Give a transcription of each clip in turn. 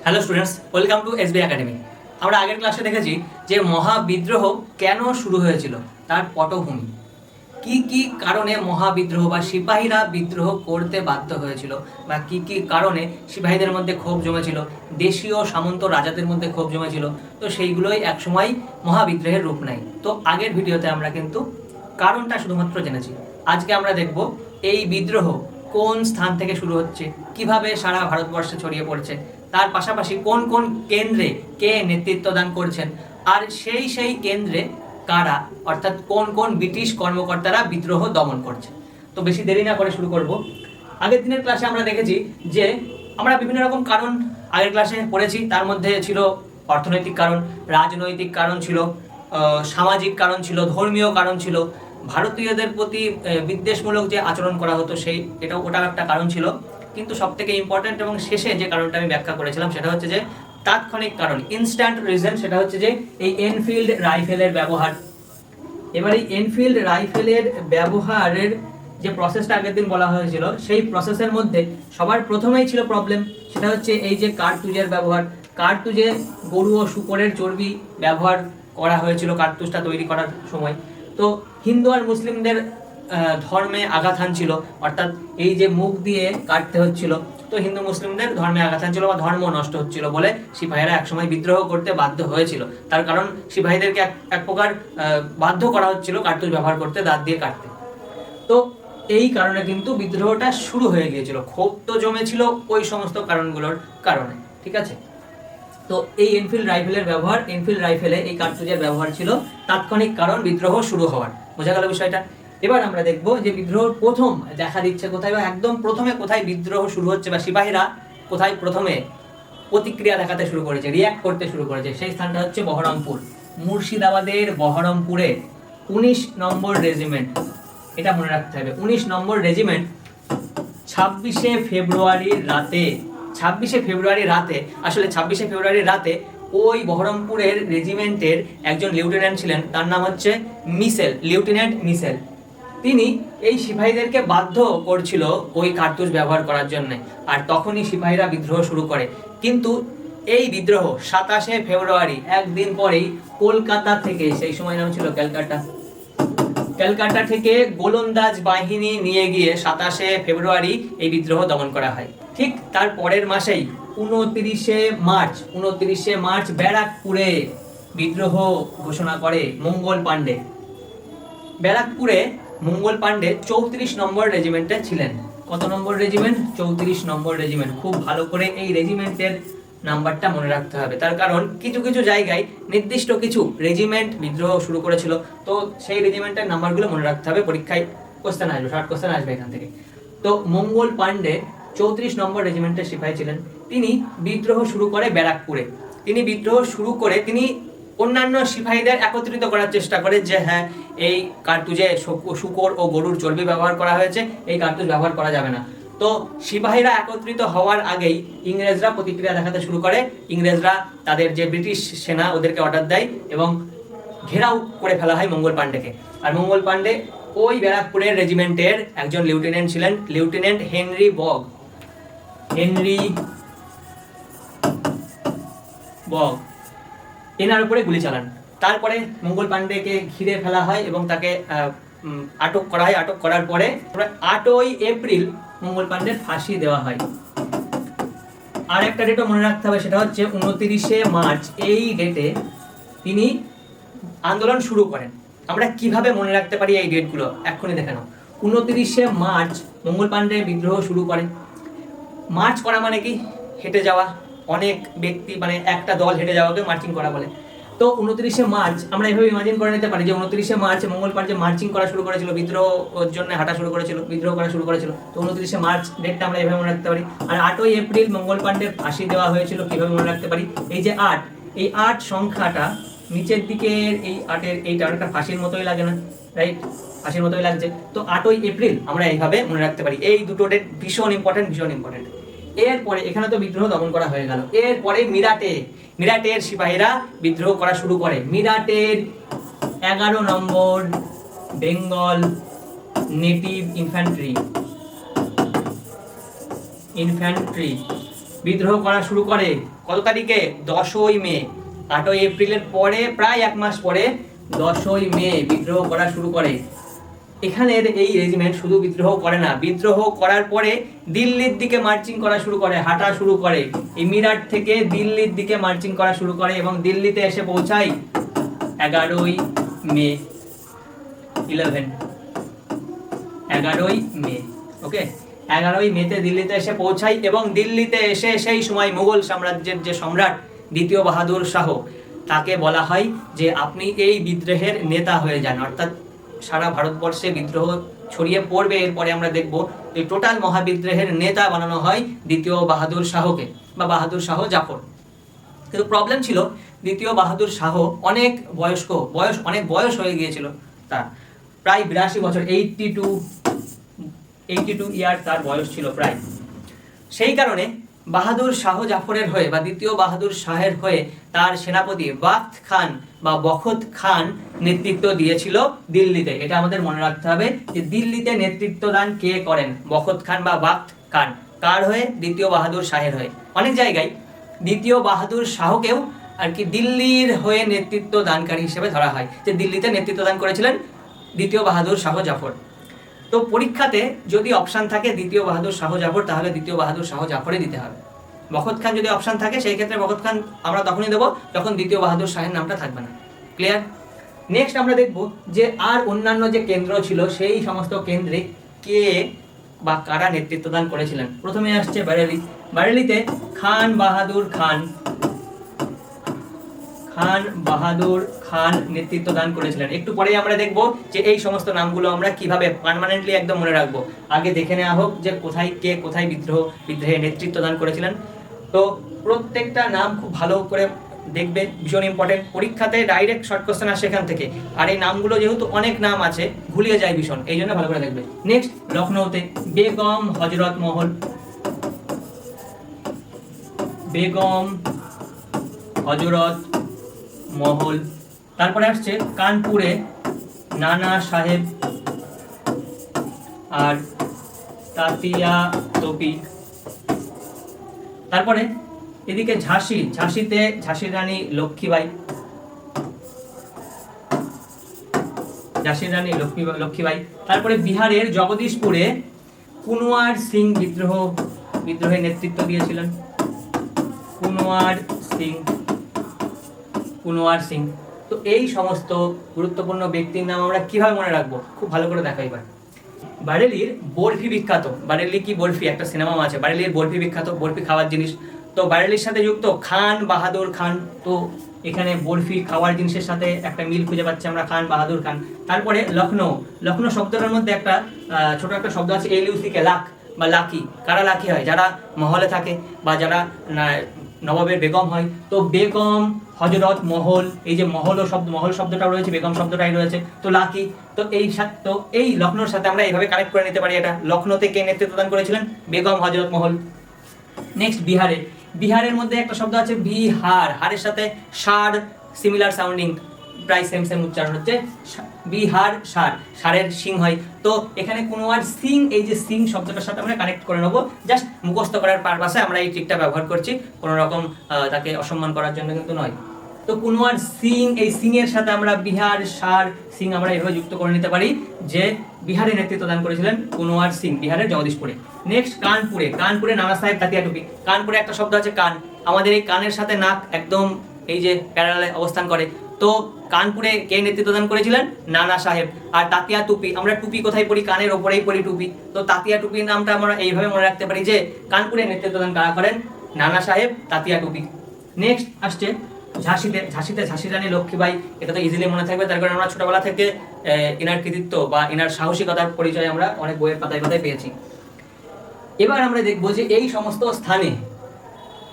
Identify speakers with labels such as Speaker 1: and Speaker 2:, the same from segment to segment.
Speaker 1: Hello students, welcome to SB academy. আমরা আগের ক্লাসে দেখেছি যে মহাবিদ্রোহ কেন শুরু হয়েছিল, তার পটভূমি, কি কি কারণে মহাবিদ্রোহ বা সিপাহীরা বিদ্রোহ করতে বাধ্য হয়েছিল, বা কি কি কারণে সিপাহীদের মধ্যে ক্ষোভ জমেছিল, দেশীয় সামন্ত রাজাদের মধ্যে ক্ষোভ জমেছিল। তো সেইগুলোই একসময় মহাবিদ্রোহের রূপ নেয়। তো আগের ভিডিওতে আমরা কিন্তু কারণটা শুধুমাত্র জেনেছি। আজকে আমরা দেখব এই বিদ্রোহ কোন স্থান থেকে শুরু হচ্ছে, কিভাবে সারা ভারতবর্ষে ছড়িয়ে পড়ছে, তার পাশাপাশি কোন কোন কেন্দ্রে কে নেতৃত্ব দান করছেন, আর সেই কেন্দ্রে কারা, অর্থাৎ কোন কোন ব্রিটিশ কর্মকর্তারা বিদ্রোহ দমন করছে। তো বেশি দেরি না করে শুরু করব। আগের দিনের ক্লাসে আমরা দেখেছি যে আমরা বিভিন্ন রকম কারণ আগের ক্লাসে পড়েছি। তার মধ্যে ছিল অর্থনৈতিক কারণ, রাজনৈতিক কারণ ছিল, সামাজিক কারণ ছিল, ধর্মীয় কারণ ছিল, ভারতীয়দের প্রতি বিদ্বেষমূলক যে আচরণ করা হতো ওটার একটা কারণ ছিল। কিন্তু সব থেকে ইম্পর্টেন্ট এবং শেষে যে কারণটা আমি ব্যাখ্যা করেছিলাম সেটা হচ্ছে যে তাৎক্ষণিক কারণ, ইনস্ট্যান্ট রিজন, সেটা হচ্ছে যে এই এনফিল্ড রাইফেলের ব্যবহার। এবার এই এনফিল্ড রাইফেলের ব্যবহারের যে প্রসেসটা আগের দিন বলা হয়েছিল, সেই প্রসেসের মধ্যে সবার প্রথমেই ছিল প্রবলেম, সেটা হচ্ছে এই যে কার্তুজের ব্যবহার। কার্তুজে গরু ও শূকরের চর্বি ব্যবহার করা হয়েছিল কার্তুজটা তৈরি করার সময়। তো হিন্দু আর মুসলিমদের ধর্মে আঘাত হানছিল, অর্থাৎ এই যে মুখ দিয়ে কাটতে হচ্ছিল, তো হিন্দু মুসলিমদের ধর্মে আঘাত হানছিল বা ধর্ম নষ্ট হচ্ছিল বলে সিপাহীরা একসময় বিদ্রোহ করতে বাধ্য হয়েছিল। তার কারণ সিপাহীদেরকে এক প্রকার বাধ্য করা হচ্ছিল কার্তুজ ব্যবহার করতে, দাঁত দিয়ে কাটতে। তো এই কারণে কিন্তু বিদ্রোহটা শুরু হয়ে গিয়েছিল। ক্ষোভ তো জমেছিল ওই সমস্ত কারণগুলোর কারণে, ঠিক আছে। তো এই এনফিল্ড রাইফেলের ব্যবহার, এনফিল্ড রাইফেলে এই কার্তুজের ব্যবহার ছিল তাৎক্ষণিক কারণ বিদ্রোহ শুরু হওয়ার। বোঝা গেল বিষয়টা। এবার আমরা দেখব যে বিদ্রোহ প্রথম দেখা দিচ্ছে কোথায়, বা একদম প্রথমে কোথায় বিদ্রোহ শুরু হচ্ছে, বা সিপাহীরা কোথায় প্রথমে প্রতিক্রিয়া দেখাতে শুরু করেছে, রিয়্যাক্ট করতে শুরু করেছে। সেই স্থানটা হচ্ছে বহরমপুর। মুর্শিদাবাদের বহরমপুরে 19 নম্বর রেজিমেন্ট, এটা মনে রাখতে হবে, 19 নম্বর রেজিমেন্ট 26শে ফেব্রুয়ারির রাতে, 26শে ফেব্রুয়ারির রাতে, আসলে 26শে ফেব্রুয়ারির রাতে ওই বহরমপুরের রেজিমেন্টের একজন লেফটেন্যান্ট ছিলেন, তার নাম হচ্ছে মিসেল, লেফটেন্যান্ট মিসেল। তিনি এই সিপাহীদেরকে বাধ্য করছিল ওই কার্তুজ ব্যবহার করার জন্য, আর তখনই সিপাহীরা বিদ্রোহ শুরু করে। কিন্তু এই বিদ্রোহ 27শে ফেব্রুয়ারি, একদিন পরেই কলকাতা থেকে, সেই সময় নাম ছিল ক্যালকাটা থেকে গোলন্দাজ বাহিনী নিয়ে গিয়ে 27শে ফেব্রুয়ারি এই বিদ্রোহ দমন করা হয়। ঠিক তার পরের মাসেই 29শে মার্চ ব্যারাকপুরে বিদ্রোহ ঘোষণা করে মঙ্গল পাণ্ডে। ব্যারাকপুরে মঙ্গল পাণ্ডে 34 নম্বর রেজিমেন্টে ছিলেন। কত নম্বর রেজিমেন্ট? 34 নম্বর রেজিমেন্ট। খুব ভালো করে এই রেজিমেন্টের নাম্বারটা মনে রাখতে হবে, তার কারণ কিছু কিছু জায়গায় নির্দিষ্ট কিছু রেজিমেন্ট বিদ্রোহ শুরু করেছিল, তো সেই রেজিমেন্টের নাম্বারগুলো মনে রাখতে হবে। পরীক্ষায় কোশ্চেন আসবে, শর্ট কোশ্চেন আসবে এখান থেকে। তো মঙ্গল পাণ্ডে 34 নম্বর রেজিমেন্টের সিপাহী ছিলেন। তিনি বিদ্রোহ শুরু করে ব্যারাকপুরে। তিনি অন্যান্য সিপাহীদের একত্রিত করার চেষ্টা করে যে হ্যাঁ, এই কার্তুজে শূকর ও গরুর চর্বি ব্যবহার করা হয়েছে, এই কার্তুজ ব্যবহার করা যাবে না। তো সিপাহীরা একত্রিত হওয়ার আগেই ইংরেজরা প্রতিক্রিয়া দেখাতে শুরু করে। ইংরেজরা তাদের যে ব্রিটিশ সেনা, ওদেরকে অর্ডার দেয় এবং ঘেরাও করে ফেলা হয় মঙ্গল পাণ্ডেকে। আর মঙ্গল পাণ্ডে ওই ব্যারাকপুরের রেজিমেন্টের একজন লেফটেন্যান্ট ছিলেন, লেফটেন্যান্ট হেনরি বগ। এনার উপরে গুলি চালান। তারপরে মঙ্গল পাণ্ডেকে ঘিরে ফেলা হয় এবং তাকে আটক করা হয়। আটক করার পরে 8ই এপ্রিল মঙ্গল পাণ্ডের ফাঁসি দেওয়া হয়। আর একটা ডেটও মনে রাখতে হবে, সেটা হচ্ছে 29শে মার্চ। এই ডেটে তিনি আন্দোলন শুরু করেন। আমরা কিভাবে মনে রাখতে পারি এই ডেটগুলো, এক্ষুনি দেখে নাও। 29শে মার্চ মঙ্গল পাণ্ডে বিদ্রোহ শুরু করেন। মার্চ করা মানে কি? হেঁটে যাওয়া। অনেক ব্যক্তি, মানে একটা দল হেঁটে যাওয়াকে মার্চিং করা বলে। তো 29শে মার্চ আমরা এভাবে ইমাজিন করে নিতে পারি যে 29শে মার্চ মঙ্গল পাণ্ডে মার্চিং করা শুরু করেছিল, বিদ্রোহের জন্য হাঁটা শুরু করেছিল, বিদ্রোহ করা শুরু করেছিল। তো 29শে মার্চ ডেটটা আমরা এভাবে মনে রাখতে পারি। আর 8ই এপ্রিল মঙ্গল পাণ্ডের ফাঁসি দেওয়া হয়েছিল। কিভাবে মনে রাখতে পারি? এই যে 8, এই 8 সংখ্যাটা নিচের দিকের এই 8-এর এইটা অনেকটা ফাঁসির মতোই লাগে না, রাইট? ফাঁসির মতোই লাগছে। তো 8ই এপ্রিল আমরা এইভাবে মনে রাখতে পারি। এই দুটো ডেট ভীষণ ইম্পর্টেন্ট। এরপরে এখানে তো বিদ্রোহ দমন করা হয়ে গেল। এরপরে মিরাটের সিপাহীরা বিদ্রোহ করা শুরু করে। মিরাটের 11 নম্বর বেঙ্গল নেটিভ ইনফ্যান্ট্রি বিদ্রোহ করা শুরু করে কত তারিখে? 10ই মে। 8ই এপ্রিলের পরে প্রায় 1 মাস পরে 10ই মে বিদ্রোহ করা শুরু করে। এখানের এই রেজিমেন্ট শুধু বিদ্রোহ করে না, বিদ্রোহ করার পরে দিল্লির দিকে মার্চিং করা শুরু করে, হাঁটা শুরু করে। এই মিরাট থেকে দিল্লির দিকে মার্চিং করা শুরু করে এবং দিল্লিতে এসে পৌঁছায় 11ই মে। 11ই মে, ওকে। 11ই মেতে দিল্লিতে এসে পৌঁছায় এবং দিল্লিতে এসে সেই সময় মুঘল সাম্রাজ্যের যে সম্রাট দ্বিতীয় বাহাদুর শাহ, তাকে বলা হয় যে আপনি এই বিদ্রোহের নেতা হয়ে যান। অর্থাৎ সারা ভারতবর্ষে বিদ্রোহ ছড়িয়ে পড়বে, এরপরে আমরা দেখব এই টোটাল মহাবিদ্রোহের নেতা বানানো হয় দ্বিতীয় বাহাদুর শাহকে বা বাহাদুর শাহ জাফর। কিন্তু প্রবলেম ছিল দ্বিতীয় বাহাদুর শাহ অনেক বয়স হয়ে গিয়েছিল তার, প্রায় 82 বছর, 82 ইয়ার তার বয়স ছিল প্রায়। সেই কারণে বাহাদুর শাহ জাফরের হয়ে বা দ্বিতীয় বাহাদুর শাহের হয়ে তার সেনাপতি বাখত খান বা বখত খান নেতৃত্ব দিয়েছিল দিল্লিতে। এটা আমাদের মনে রাখতে হবে যে দিল্লিতে নেতৃত্ব দান কে করেন? বখত খান বা বাখত খান। কার হয়ে? দ্বিতীয় বাহাদুর শাহের হয়ে। অনেক জায়গায় দ্বিতীয় বাহাদুর শাহকেও আর কি দিল্লির হয়ে নেতৃত্ব দানকারী হিসেবে ধরা হয়, যে দিল্লিতে নেতৃত্ব দান করেছিলেন দ্বিতীয় বাহাদুর শাহ জাফর। তো পরীক্ষাতে যদি অপশান থাকে দ্বিতীয় বাহাদুর শাহ জাফর, তাহলে দ্বিতীয় বাহাদুর শাহ জাফরই দিতে হবে। বখত খান যদি অপশান থাকে সেই ক্ষেত্রে বখত খান আমরা তখনই দেবো যখন দ্বিতীয় বাহাদুর শাহের নামটা থাকবে না। ক্লিয়ার? নেক্সট আমরা দেখব যে আর অন্যান্য যে কেন্দ্র ছিল সেই সমস্ত কেন্দ্রে কে বা কারা নেতৃত্ব দান করেছিলেন। প্রথমে আসছে বারেলি। বারেলিতে খান বাহাদুর খান নেতৃত্ব দান করেছিলেন। একটু পরেই আমরা দেখব যে এই সমস্ত নামগুলো আমরা কিভাবে পার্মানেন্টলি একদম মনে রাখবো। আগে দেখে নেওয়া হোক যে কোথায় বিদ্রোহে নেতৃত্ব দান করেছিলেন। তো প্রত্যেকটা নাম খুব ভালো করে দেখবে, ভীষণ ইম্পর্টেন্ট। পরীক্ষাতে ডাইরেক্ট শর্ট কোশ্চেন আসে এখান থেকে, আর এই নামগুলো যেহেতু অনেক নাম আছে ভুলিয়ে যায় ভীষণ, এই জন্য ভালো করে দেখবে। নেক্সট লখনৌতে বেগম হজরত মহল। তারপরে আসছে কানপুরে নানা সাহেব আর তাতিয়া তোপি। তারপরে এদিকে ঝাঁসিতে ঝাঁসির রানী লক্ষ্মীবাই। তারপরে বিহারের জগদীশপুরে কুনওয়ার সিং বিদ্রোহের নেতৃত্ব দিয়েছিলেন। কুনওয়ার সিং। তো এই সমস্ত গুরুত্বপূর্ণ ব্যক্তির নাম আমরা কিভাবে মনে রাখবো? খুব ভালো করে দেখো এবার। বারেলির বরফি বিখ্যাত। বারেলি কি বরফি, একটা সিনেমা আছে, বারেলির বরফি বিখ্যাত, বরফি খাওয়ার জিনিস। তো বারেলির সাথে যুক্ত খান বাহাদুর খান। তো এখানে বরফি খাওয়ার জিনিসের সাথে একটা মিল খুঁজে পাচ্ছি আমরা, খান বাহাদুর খান। তারপরে লখনৌ শব্দটার মধ্যে একটা ছোট একটা শব্দ আছে এলইউসিকে, লাক বা লাকি। কারা লাকি হয়? যারা মহলে থাকে বা যারা নবাবের বেগম হয়। তো বেগম হজরত মহল, এই যে মহল শব্দটা রয়েছে, বেগম শব্দটাই রয়েছে, তো লাকি। তো এই লখনৌর সাথে আমরা এইভাবে কানেক্ট করে নিতে পারি। এটা লখনৌতে কে নেতৃত্ব দান করেছিলেন? বেগম হজরত মহল। নেক্সট বিহারের মধ্যে একটা শব্দ আছে বিহার, হারের সাথে সার সিমিলার সাউন্ডিং, প্রায় সেম উচ্চারণ হচ্ছে বিহার, সারের সিং হয়। তো এখানে কুনওয়ার সিং, এই যে সিং শব্দটার সাথে আমরা কানেক্ট করে নেবো, জাস্ট মুখস্থ করার পারপাসে আমরা এই ট্রিকটা ব্যবহার করছি, কোনো রকম তাকে অসম্মান করার জন্য কিন্তু নয়। তো কুনওয়ার সিং, এই সিং এর সাথে আমরা বিহার, সিং আমরা এভাবে যুক্ত করে নিতে পারি যে বিহারে নেতৃত্ব দান করেছিলেন কুনওয়ার সিং, বিহারের জগদীশপুরে। নেক্সট কানপুরে নানা সাহেব তাতিয়া টুপি। কানপুরে একটা শব্দ আছে কান, আমাদের এই কানের সাথে নাক একদম এই যে প্যারালালে অবস্থান করে। তো কানপুরে কে নেতৃত্ব দান করেছিলেন? নানা সাহেব। আর তাতিয়া টুপি, আমরা টুপি কোথায় পরি? কানের ওপরেই পরি টুপি। তো তাতিয়া টুপির নামটা আমরা এইভাবে মনে রাখতে পারি যে কানপুরে নেতৃত্ব দান কারা করেন? নানা সাহেব, তাতিয়া টুপি। নেক্সট আসছে ঝাঁসিতে ঝাঁসির রানী লক্ষ্মীবাই। এটা তো ইজিলি মনে থাকবে, তার কারণে আমরা ছোটবেলা থেকে ইনার কৃতিত্ব বা ইনার সাহসিকতার পরিচয় আমরা অনেক বইয়ের পাতায় পেয়েছি। এবার আমরা দেখব যে এই সমস্ত স্থানে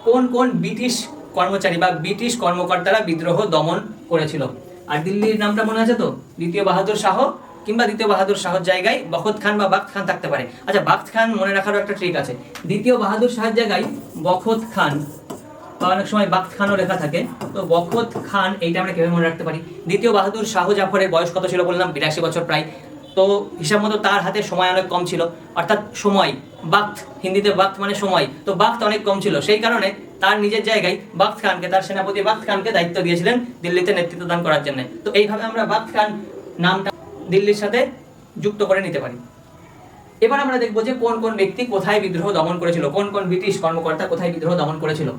Speaker 1: কোন কোন ব্রিটিশ কর্মচারী বা ব্রিটিশ কর্মকর্তারা বিদ্রোহ দমন করেছিল। আর দিল্লির নামটা মনে আছে তো? দ্বিতীয় বাহাদুর শাহ কিংবা দ্বিতীয় বাহাদুর শাহর জায়গায় বখত খান বা বাখত খান থাকতে পারে। আচ্ছা, বাখত খান মনে রাখারও একটা ট্রিক আছে। দ্বিতীয় বাহাদুর শাহের জায়গায় বখত খান বা অনেক সময় বাখত খানও লেখা থাকে। তো বখত খান এইটা আমরা কিভাবে মনে রাখতে পারি? দ্বিতীয় বাহাদুর শাহ জাফরের বয়স কত ছিল বললাম? 82 বছর প্রায়। তো হিসাব মতো তার হাতে সময় অনেক কম ছিল, অর্থাৎ সময় বাক্ত, হিন্দিতে বাক্ত মানে সময়, তো বাক্ত অনেক কম ছিল, সেই কারণে তার নিজের জায়গায় বাক্ত খানকে, তার সেনাপতি বাক্ত খানকে দায়িত্ব দিয়েছিলেন দিল্লিতে নেতৃত্ব দান করার জন্য। তো এইভাবে আমরা বাক্ত খান নামটা দিল্লির সাথে যুক্ত করে নিতে পারি। এবার আমরা দেখবো যে কোন কোন ব্যক্তি কোথায় বিদ্রোহ দমন করেছিল, কোন কোন ব্রিটিশ কর্মকর্তা কোথায় বিদ্রোহ দমন করেছিল।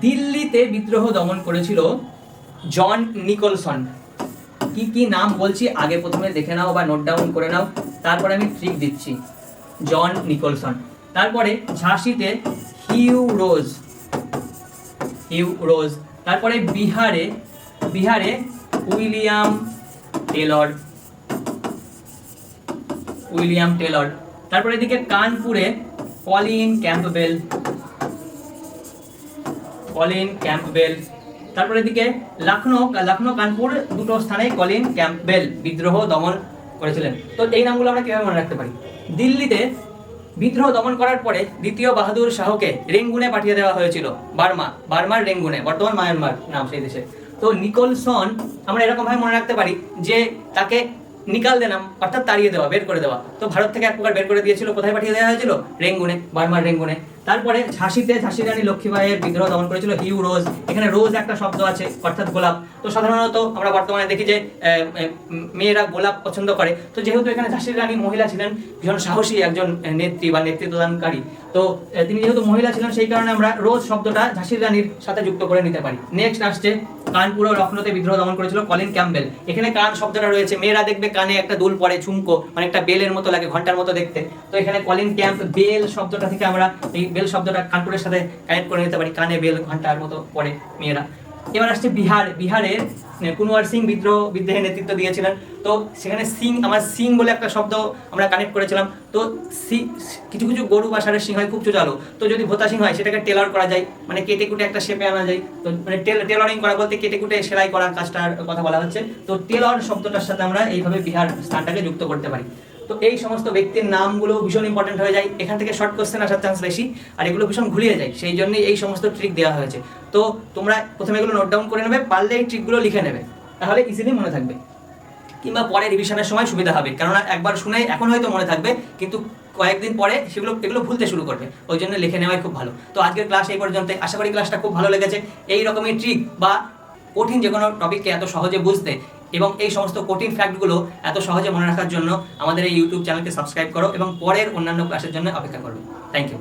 Speaker 1: দিল্লিতে বিদ্রোহ দমন করেছিল জন নিকলসন। কি কি নাম বলছি আগে প্রথমে দেখে নাও বা নোট ডাউন করে নাও, তারপরে আমি ট্রিক দিচ্ছি। জন নিকলসন, তারপরে ঝাঁসিতে হিউ রোজ, তারপরে বিহারে উইলিয়াম টেলর, তারপরে এদিকে কানপুরে কলিন ক্যাম্পবেল, তারপরে এদিকে লখনৌ কানপুর দুটো স্থানে কলিন ক্যাম্পবেল বিদ্রোহ দমন করেছিলেন। তো এই নামগুলো আমরা কিভাবে মনে রাখতে পারি। দিল্লিতে বিদ্রোহ দমন করার পরে দ্বিতীয় বাহাদুর শাহকে রেঙ্গুনে পাঠিয়ে দেওয়া হয়েছিল, বার্মার রেঙ্গুনে, বর্তমান মায়ানমার নাম সেই দেশে। তো নিকলসন আমরা এরকম ভাবে মনে রাখতে পারি যে তাকে নিকাল দেনাম, অর্থাৎ তাড়িয়ে দেওয়া, বের করে দেওয়া। তো ভারত থেকে এক প্রকার বের করে দিয়েছিল, কোথায় পাঠিয়ে দেওয়া হয়েছিল? রেঙ্গুনে, বার্মার রেঙ্গুনে। তারপরে ঝাঁসিতে ঝাঁসি রানী লক্ষ্মীবাইয়ের বিদ্রোহ দমন করেছিল হিউ রোজ। এখানে রোজ একটা শব্দ আছে, অর্থাৎ গোলাপ। তো সাধারণত আমরা বর্তমানে দেখি যে মেয়েরা গোলাপ পছন্দ করে। তো যেহেতু এখানে ঝাঁসির রানী মহিলা ছিলেন, ভীষণ সাহসী একজন নেত্রী বা নেতৃত্বদানকারী, তো তিনি যেহেতু মহিলা ছিলেন সেই কারণে আমরা রোজ শব্দটা ঝাঁসির রানীর সাথে যুক্ত করে নিতে পারি। নেক্সট আসছে কানপুর ও লখনৌতে বিদ্রোহ দমন করেছিল কলিন ক্যাম্পবেল। এখানে কান শব্দটা রয়েছে, মেয়েরা দেখবে কানে একটা দুল পরে, ঝুমকো, মানে একটা বেলের মতো লাগে, ঘন্টার মতো দেখতে। তো এখানে কলিন ক্যাম্প বেল শব্দটা থেকে আমরা এই বেল শব্দটা কানপুরের সাথে কানেক্ট করে নিতে পারি, কানে বেল ঘন্টার মতো পরে মেয়েরা। এবার আসছে বিহারের কুনওয়ার সিং বিদ্রোহে নেতৃত্ব দিয়েছিলেন। তো সেখানে সিং বলে একটা শব্দ আমরা কানেক্ট করেছিলাম। তো কিছু কিছু গরু বা ষাঁড়ের সিং হয় খুব চোচালো, তো যদি ভোতা সিং হয় সেটাকে টেলার করা যায়, মানে কেটে কুটে একটা শেপে আনা যায়। তো মানে টেলারিং করা বলতে কেটে কুটে সেলাই করা কাজটার কথা বলা হচ্ছে। তো টেলর শব্দটার সাথে আমরা এইভাবে বিহার স্থানটাকে যুক্ত করতে পারি। তো এই সমস্ত ব্যক্তির নামগুলো ভীষণ ইম্পর্টেন্ট হয়ে যায়, এখান থেকে শর্ট কোশ্চেন আসার চান্স বেশি, আর এগুলো ভীষণ ঘুরিয়ে যায়, সেই জন্যই এই সমস্ত ট্রিক দেওয়া হয়েছে। তো তোমরা প্রথমে এগুলো নোট ডাউন করে নেবে, পারলে এই ট্রিকগুলো লিখে নেবে, তাহলে ইজিলি মনে থাকবে, কিংবা পরে রিভিশনের সময় সুবিধা হবে। কেননা একবার শুনে এখন হয়তো মনে থাকবে, কিন্তু কয়েকদিন পরে এগুলো ভুলতে শুরু করবে, ওই জন্য লিখে নেওয়াই খুব ভালো। তো আজকের ক্লাস এই পর্যন্ত, আশা করি ক্লাসটা খুব ভালো লেগেছে। এই রকমের ট্রিক বা কঠিন যে কোনো টপিককে এত সহজে বুঝতে এবং এই সমস্ত কঠিন ফ্যাক্টগুলো এত সহজে মনে রাখার জন্য আমাদের এই ইউটিউব চ্যানেলকে সাবস্ক্রাইব করো এবং পরের অন্যান্য ক্লাসের জন্য অপেক্ষা করো। Thank you.